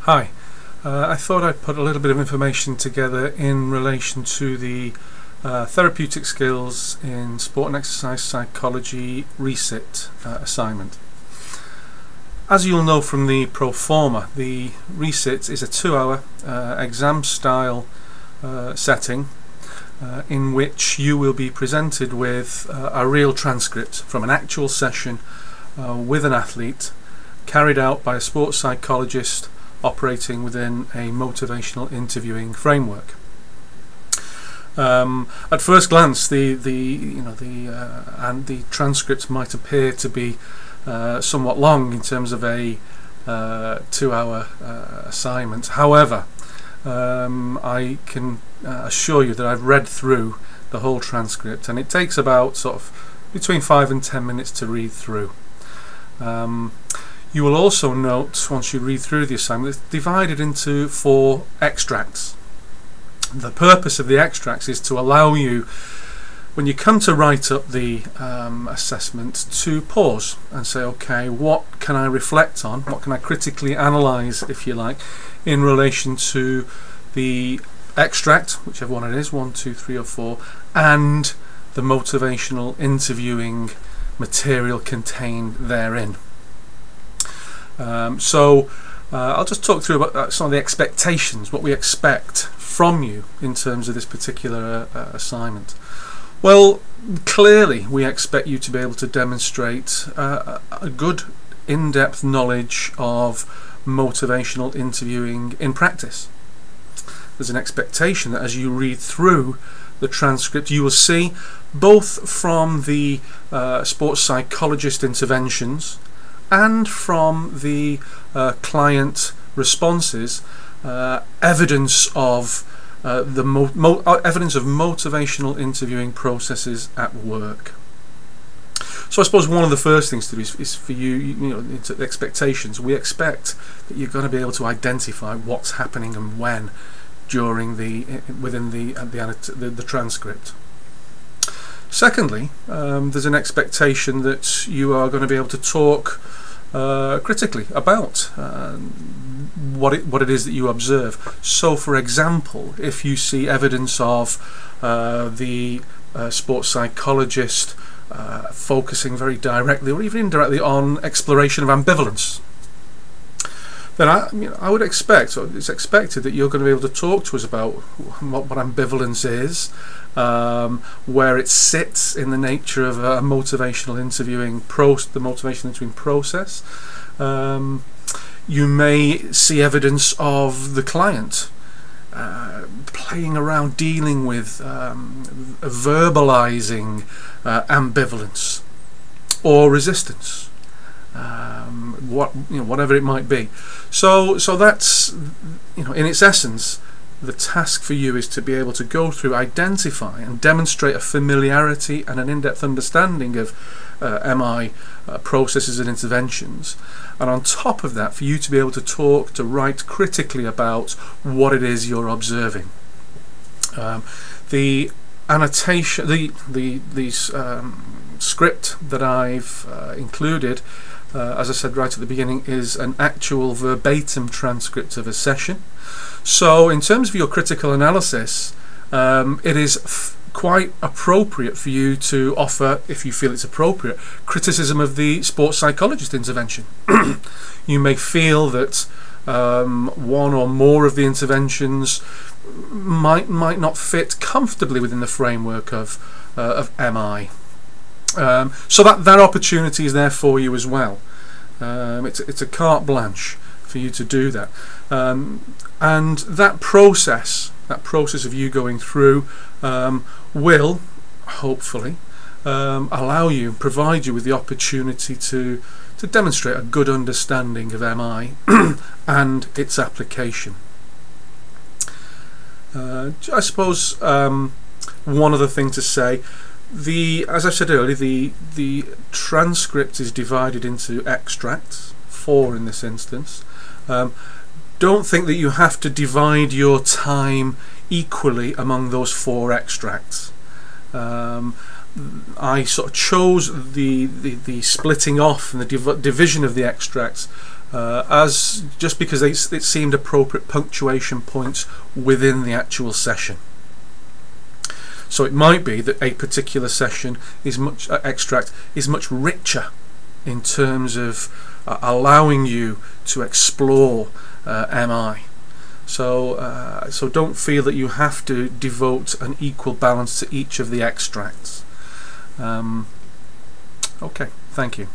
Hi, I thought I'd put a little bit of information together in relation to the therapeutic skills in sport and exercise psychology resit assignment. As you'll know from the pro forma, the resit is a 2-hour exam style setting in which you will be presented with a real transcript from an actual session with an athlete carried out by a sports psychologist operating within a motivational interviewing framework. At first glance, the transcript might appear to be somewhat long in terms of a 2-hour assignment. However, I can assure you that I've read through the whole transcript, and it takes about sort of between 5 and 10 minutes to read through. You will also note, once you read through the assignment, it's divided into 4 extracts. The purpose of the extracts is to allow you, when you come to write up the assessment, to pause and say, okay, what can I reflect on, what can I critically analyse, if you like, in relation to the extract, whichever one it is, 1, 2, 3 or 4, and the motivational interviewing material contained therein. I'll just talk through about some of the expectations, what we expect from you in terms of this particular assignment. Well, clearly we expect you to be able to demonstrate a good in-depth knowledge of motivational interviewing in practice. There's an expectation that as you read through the transcript, you will see, both from the sports psychologist interventions and from the client responses, evidence of evidence of motivational interviewing processes at work. So I suppose one of the first things to do is for you, into expectations. We expect that you're going to be able to identify what's happening and when during within the transcript. Secondly, there's an expectation that you are going to be able to talk critically about what it is that you observe. So, for example, if you see evidence of the sports psychologist focusing very directly or even indirectly on exploration of ambivalence, then I would expect, or it's expected, that you're going to be able to talk to us about what ambivalence is, where it sits in the nature of a motivational interviewing the motivational interviewing process. You may see evidence of the client playing around, dealing with verbalizing ambivalence or resistance. Whatever it might be. So that's, in its essence, the task for you is to be able to go through, identify and demonstrate a familiarity and an in-depth understanding of MI processes and interventions, and on top of that, for you to be able to write critically about what it is you're observing. The annotation, the script that I've included, as I said right at the beginning, is an actual verbatim transcript of a session. So in terms of your critical analysis, it is quite appropriate for you to offer, if you feel it's appropriate, criticism of the sports psychologist intervention. You may feel that one or more of the interventions might not fit comfortably within the framework of MI. So that opportunity is there for you as well. It's a carte blanche for you to do that, and that process of you going through will hopefully provide you with the opportunity to demonstrate a good understanding of MI and its application. I suppose one other thing to say, as I said earlier, the transcript is divided into extracts, 4 in this instance. Don't think that you have to divide your time equally among those 4 extracts. I sort of chose the splitting off and the division of the extracts as just because it seemed appropriate punctuation points within the actual session. So it might be that a particular session is extract is much richer in terms of allowing you to explore MI. So don't feel that you have to devote an equal balance to each of the extracts. Okay, thank you.